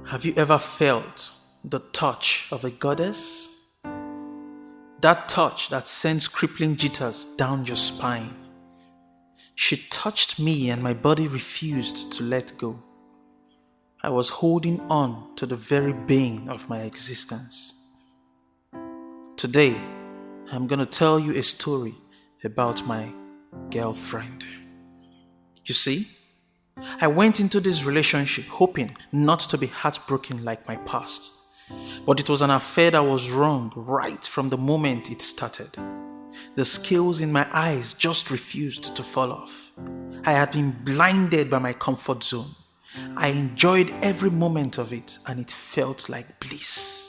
Have you ever felt the touch of a goddess? That touch that sends crippling jitters down your spine. She touched me and my body refused to let go. I was holding on to the very bane of my existence. Today, I'm going to tell you a story about my girlfriend. You see, I went into this relationship hoping not to be heartbroken like my past. But it was an affair that was wrong right from the moment it started. The scales in my eyes just refused to fall off. I had been blinded by my comfort zone. I enjoyed every moment of it and it felt like bliss.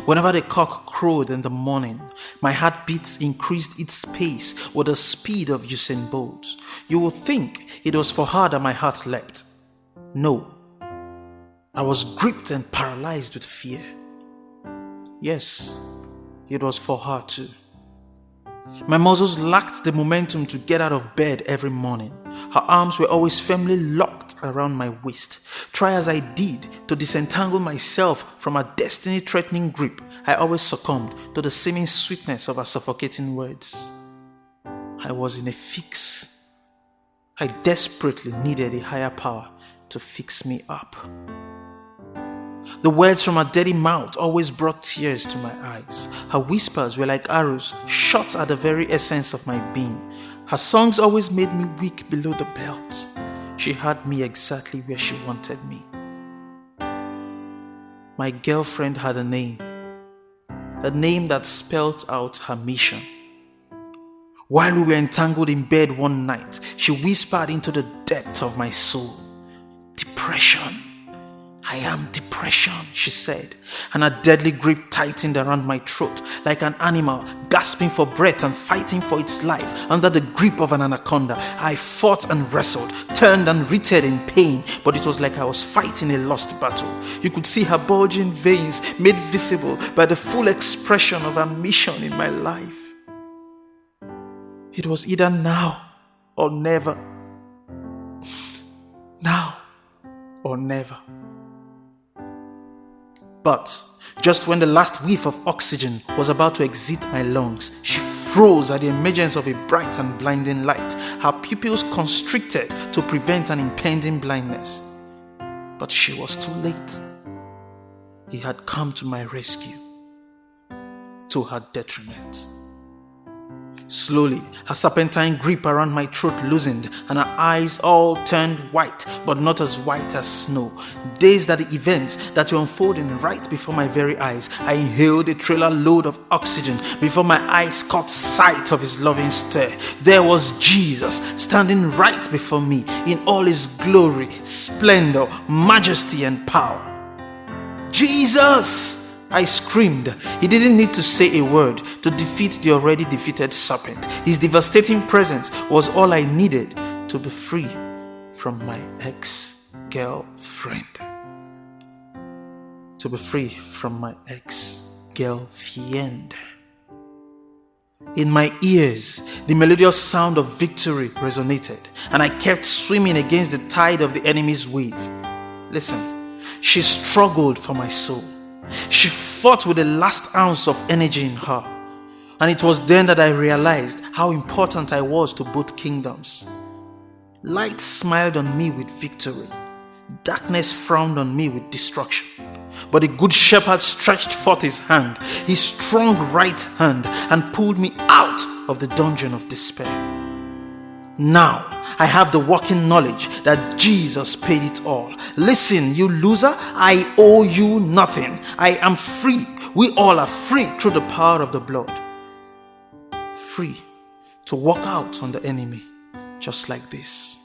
Whenever the cock crowed in the morning, my heartbeats increased its pace with the speed of Usain Bolt. You would think it was for her that my heart leapt. No, I was gripped and paralyzed with fear. Yes, it was for her too. My muscles lacked the momentum to get out of bed every morning. Her arms were always firmly locked around my waist. Try as I did to disentangle myself from her destiny-threatening grip, I always succumbed to the seeming sweetness of her suffocating words. I was in a fix. I desperately needed a higher power to fix me up. The words from her dirty mouth always brought tears to my eyes. Her whispers were like arrows shot at the very essence of my being. Her songs always made me weak below the belt. She had me exactly where she wanted me. My girlfriend had a name that spelled out her mission. While we were entangled in bed one night, she whispered into the depth of my soul, "Depression. I am depression," she said, and her deadly grip tightened around my throat like an animal gasping for breath and fighting for its life under the grip of an anaconda. I fought and wrestled, turned and writhed in pain, but it was like I was fighting a lost battle. You could see her bulging veins made visible by the full expression of her mission in my life. It was either now or never. Now or never. But just when the last whiff of oxygen was about to exit my lungs, she froze at the emergence of a bright and blinding light, her pupils constricted to prevent an impending blindness. But she was too late. He had come to my rescue, to her detriment. Slowly, her serpentine grip around my throat loosened and her eyes all turned white, but not as white as snow. Dazed at the events that were unfolding right before my very eyes, I inhaled a trailer load of oxygen before my eyes caught sight of his loving stare. There was Jesus standing right before me in all his glory, splendor, majesty and power. "Jesus!" I screamed. He didn't need to say a word to defeat the already defeated serpent. His devastating presence was all I needed to be free from my ex-girlfriend. To be free from my ex-girlfriend. In my ears, the melodious sound of victory resonated, and I kept swimming against the tide of the enemy's wave. Listen, she struggled for my soul. She fought with the last ounce of energy in her. And it was then that I realized how important I was to both kingdoms. Light smiled on me with victory. Darkness frowned on me with destruction. But the good shepherd stretched forth his hand, his strong right hand, and pulled me out of the dungeon of despair. Now, I have the working knowledge that Jesus paid it all. Listen, you loser, I owe you nothing. I am free. We all are free through the power of the blood. Free to walk out on the enemy just like this.